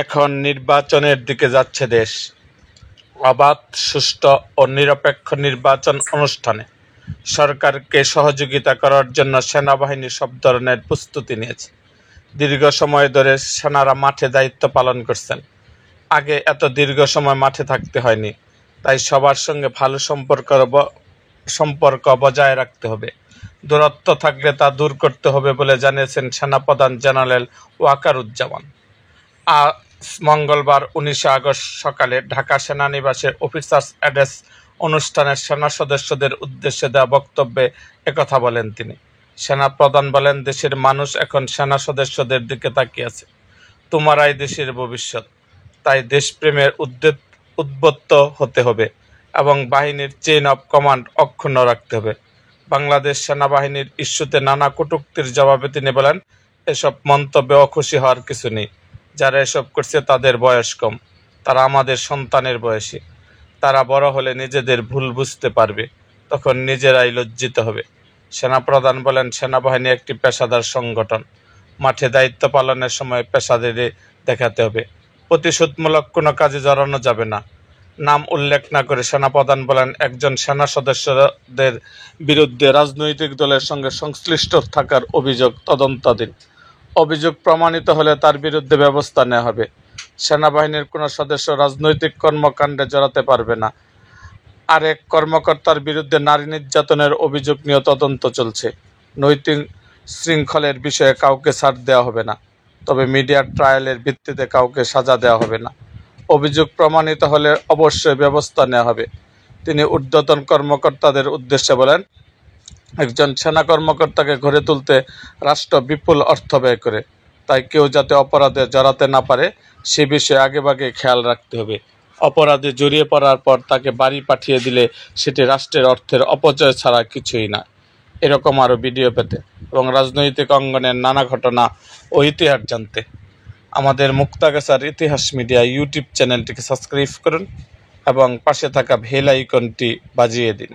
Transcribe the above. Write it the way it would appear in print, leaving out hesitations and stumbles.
এখন নির্বাচনের দিকে যাচ্ছে দেশ। অবাধ, সুষ্ঠু ও নিরপেক্ষ নির্বাচন অনুষ্ঠানে সরকারকে সহযোগিতা করার জন্য সেনাবাহিনী সব ধরনের প্রস্তুতি নিয়েছে। দীর্ঘ সময় ধরে সেনারা মাঠে দায়িত্ব পালন করছেন। আগে এত দীর্ঘ সময় মাঠে থাকতে হয়নি, তাই সবার সঙ্গে ভালো সম্পর্ক বজায় রাখতে হবে। দূরত্ব থাকলে তা দূর করতে হবে বলে জানিয়েছেন সেনাপ্রধান জেনারেল ওয়াকারুজ্জামান। আজ মঙ্গলবার 19 আগস্ট সকালে ঢাকা সেনানিবাসে অফিসার্স অ্যাড্রেস অনুষ্ঠানে সেনা সদস্যদের উদ্দেশ্যে দেওয়া বক্তব্যে একথা বলেন তিনি। সেনাপ্রধান বলেন, দেশের মানুষ এখন সেনা সদস্যদের দিকে তাকিয়ে আছে। তোমারাই দেশের ভবিষ্যৎ, তাই দেশপ্রেমের উদ্বুদ্ধ হতে হবে এবং বাহিনীর চেইন অব কমান্ড অক্ষুণ্ণ রাখতে হবে। বাংলাদেশ সেনাবাহিনীর ইস্যুতে নানা কটূক্তির জবাবে তিনি বলেন, এসব মন্তব্যে অখুশি হওয়ার কিছু নেই। যারা এসব করছে তাদের বয়স কম, তারা আমাদের সন্তানের বয়সী। তারা বড় হলে নিজেদের ভুল বুঝতে পারবে, তখন নিজেরাই লজ্জিত হবে। সেনাপ্রধান বলেন, সেনাবাহিনী একটি পেশাদার সংগঠন। মাঠে দায়িত্ব পালনের সময় পেশাদারি দেখাতে হবে। প্রতিশোধমূলক কোনো কাজে জড়ানো যাবে না। নাম উল্লেখ না করে সেনাপ্রধান বলেন, একজন সেনা সদস্যদের বিরুদ্ধে রাজনৈতিক দলের সঙ্গে সংশ্লিষ্ট থাকার অভিযোগ তদন্তাধীন। অভিযোগ প্রমাণিত হলে তার বিরুদ্ধে ব্যবস্থা নেওয়া হবে। সেনাবাহিনীর কোনো সদস্য রাজনৈতিক কর্মকাণ্ডে জড়াতে পারবে না। আরেক কর্মকর্তার বিরুদ্ধে নারী নির্যাতনের অভিযোগ নিয়ে তদন্ত চলছে। নৈতিক শৃঙ্খলের বিষয়ে কাউকে ছাড় দেওয়া হবে না, তবে মিডিয়ার ট্রায়ালের ভিত্তিতে কাউকে সাজা দেওয়া হবে না। অভিযোগ প্রমাণিত হলে অবশ্যই ব্যবস্থা নেওয়া হবে। তিনি ঊর্ধ্বতন কর্মকর্তাদের উদ্দেশ্যে বলেন, একজন সেনা কর্মকর্তাকে গড়ে তুলতে রাষ্ট্র বিপুল অর্থ ব্যয় করে, তাই কেউ যাতে অপরাধে জড়াতে না পারে সে বিষয়ে আগেভাগে খেয়াল রাখতে হবে। অপরাধে জড়িয়ে পড়ার পর তাকে বাড়ি পাঠিয়ে দিলে সেটি রাষ্ট্রের অর্থের অপচয় ছাড়া কিছুই না। এরকম আরও ভিডিও পেতে এবং রাজনৈতিক অঙ্গনের নানা ঘটনা ও ইতিহাস জানতে আমাদের মুক্তাগাছার ইতিহাস মিডিয়া ইউটিউব চ্যানেলটিকে সাবস্ক্রাইব করুন এবং পাশে থাকা বেল আইকনটি বাজিয়ে দিন।